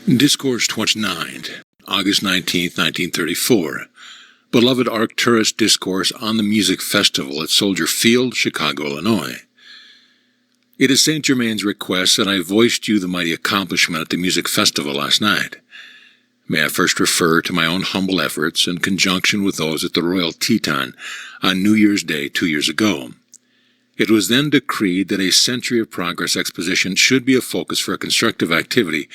Discourse 29, August 19, 1934. Beloved Arcturus Discourse on the Music Festival at Soldier Field, Chicago, Illinois. It is St. Germain's request that I voiced you the mighty accomplishment at the music festival last night. May I first refer to my own humble efforts in conjunction with those at the Royal Teton on New Year's Day 2 years ago. It was then decreed that a Century of Progress exposition should be a focus for a constructive activity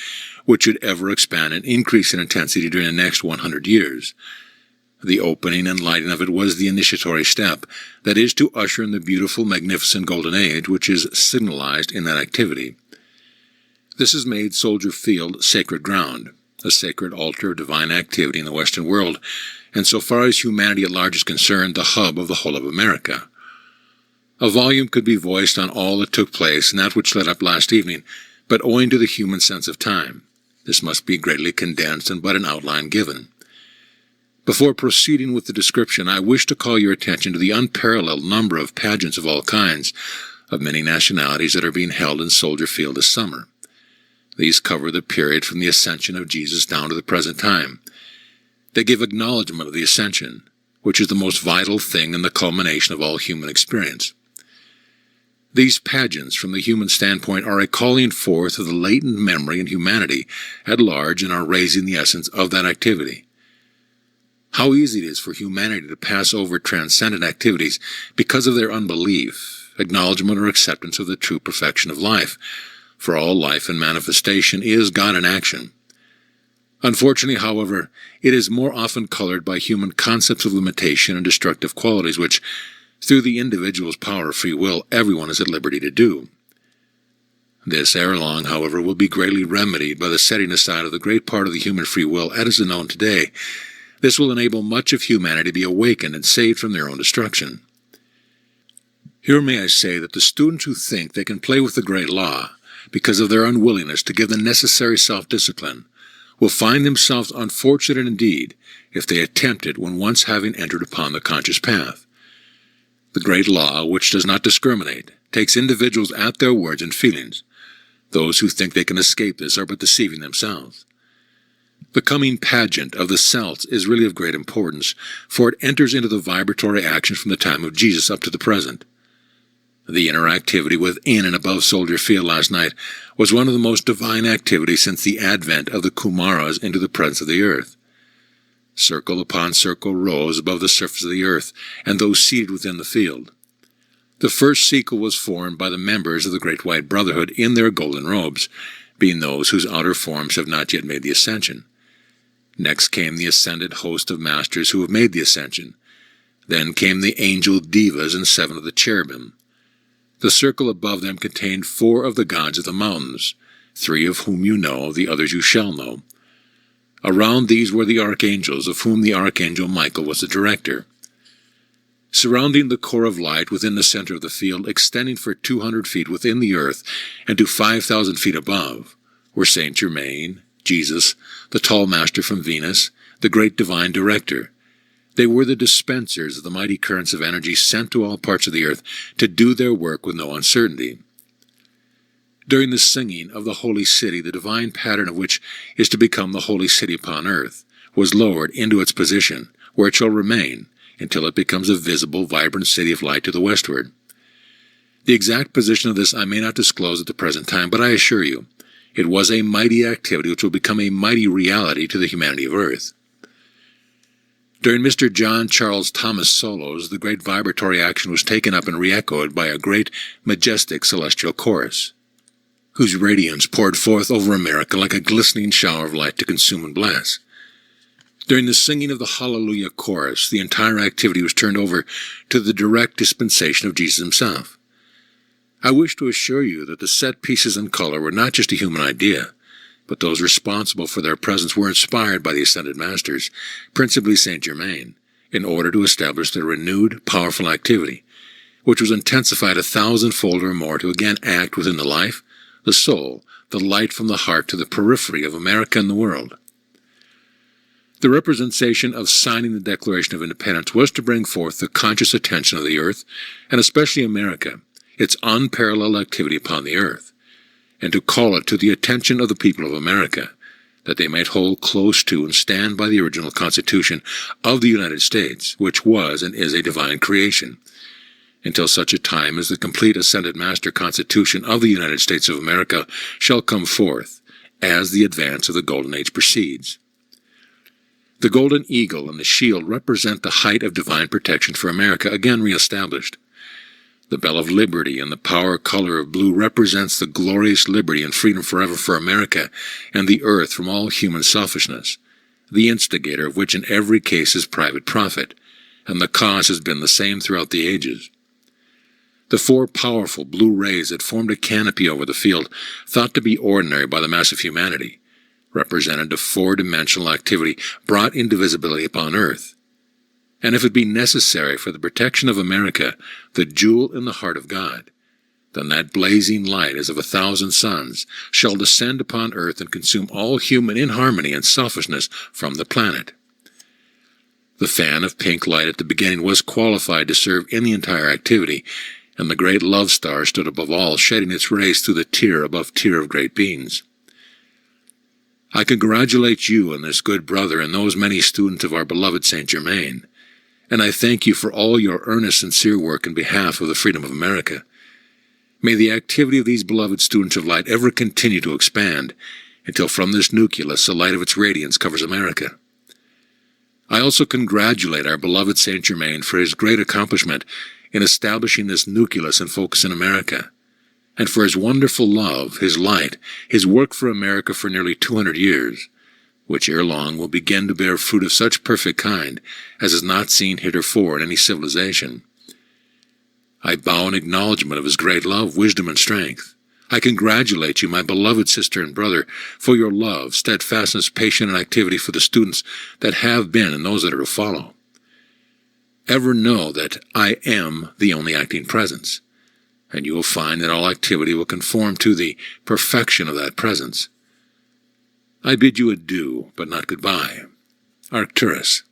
which should ever expand and increase in intensity during the next 100 years. The opening and lighting of it was the initiatory step, that is to usher in the beautiful, magnificent golden age which is signalized in that activity. This has made Soldier Field sacred ground, a sacred altar of divine activity in the Western world, and so far as humanity at large is concerned, the hub of the whole of America. A volume could be voiced on all that took place and that which led up last evening, but owing to the human sense of time, this must be greatly condensed and but an outline given. Before proceeding with the description, I wish to call your attention to the unparalleled number of pageants of all kinds, of many nationalities that are being held in Soldier Field this summer. These cover the period from the ascension of Jesus down to the present time. They give acknowledgment of the ascension, which is the most vital thing in the culmination of all human experience. These pageants, from the human standpoint, are a calling forth of the latent memory in humanity at large and are raising the essence of that activity. How easy it is for humanity to pass over transcendent activities because of their unbelief, acknowledgement or acceptance of the true perfection of life, for all life and manifestation is God in action. Unfortunately, however, it is more often colored by human concepts of limitation and destructive qualities which, through the individual's power of free will, everyone is at liberty to do. This ere long, however, will be greatly remedied by the setting aside of the great part of the human free will as is known today. This will enable much of humanity to be awakened and saved from their own destruction. Here may I say that the students who think they can play with the great law, because of their unwillingness to give the necessary self-discipline, will find themselves unfortunate indeed if they attempt it when once having entered upon the conscious path. The great law, which does not discriminate, takes individuals at their words and feelings. Those who think they can escape this are but deceiving themselves. The coming pageant of the celts is really of great importance, for it enters into the vibratory action from the time of Jesus up to the present. The interactivity within and above Soldier Field last night was one of the most divine activities since the advent of the Kumaras into the presence of the earth. Circle upon circle rose above the surface of the earth, and those seated within the field. The first circle was formed by the members of the Great White Brotherhood in their golden robes, being those whose outer forms have not yet made the ascension. Next came the ascended host of masters who have made the ascension. Then came the angel devas and 7 of the cherubim. The circle above them contained 4 of the gods of the mountains, 3 of whom you know, the others you shall know. Around these were the archangels, of whom the archangel Michael was the director. Surrounding the core of light within the center of the field, extending for 200 feet within the earth and to 5,000 feet above, were Saint Germain, Jesus, the tall master from Venus, the great divine director. They were the dispensers of the mighty currents of energy sent to all parts of the earth to do their work with no uncertainty. During the singing of the holy city, the divine pattern of which is to become the holy city upon earth, was lowered into its position, where it shall remain, until it becomes a visible, vibrant city of light to the westward. The exact position of this I may not disclose at the present time, but I assure you, it was a mighty activity which will become a mighty reality to the humanity of earth. During Mr. John Charles Thomas' solos, the great vibratory action was taken up and re-echoed by a great, majestic celestial chorus, whose radiance poured forth over America like a glistening shower of light to consume and bless. During the singing of the Hallelujah chorus, the entire activity was turned over to the direct dispensation of Jesus himself. I wish to assure you that the set pieces in color were not just a human idea, but those responsible for their presence were inspired by the ascended masters, principally Saint Germain, in order to establish their renewed, powerful activity, which was intensified 1,000-fold or more to again act within the life, the soul, the light from the heart to the periphery of America and the world. The representation of signing the Declaration of Independence was to bring forth the conscious attention of the earth, and especially America, its unparalleled activity upon the earth, and to call it to the attention of the people of America, that they might hold close to and stand by the original Constitution of the United States, which was and is a divine creation, until such a time as the complete ascended master Constitution of the United States of America shall come forth, as the advance of the Golden Age proceeds. The golden eagle and the shield represent the height of divine protection for America, again reestablished. The bell of liberty and the power color of blue represents the glorious liberty and freedom forever for America and the earth from all human selfishness, the instigator of which in every case is private profit, and the cause has been the same throughout the ages. The four powerful blue rays that formed a canopy over the field, thought to be ordinary by the mass of humanity, represented a four-dimensional activity brought into visibility upon earth. And if it be necessary for the protection of America, the jewel in the heart of God, then that blazing light as of 1,000 suns shall descend upon earth and consume all human inharmony and selfishness from the planet. The fan of pink light at the beginning was qualified to serve in the entire activity, and the great love star stood above all, shedding its rays through the tier above tier of great beings. I congratulate you and this good brother and those many students of our beloved Saint Germain, and I thank you for all your earnest, sincere work in behalf of the freedom of America. May the activity of these beloved students of light ever continue to expand, until from this nucleus the light of its radiance covers America. I also congratulate our beloved Saint Germain for his great accomplishment in establishing this nucleus and focus in America, and for his wonderful love, his light, his work for America for nearly 200 years, which ere long will begin to bear fruit of such perfect kind as is not seen heretofore in any civilization. I bow in acknowledgment of his great love, wisdom, and strength. I congratulate you, my beloved sister and brother, for your love, steadfastness, patience, and activity for the students that have been and those that are to follow. Ever know that I am the only acting presence, and you will find that all activity will conform to the perfection of that presence. I bid you adieu, but not goodbye. Arcturus.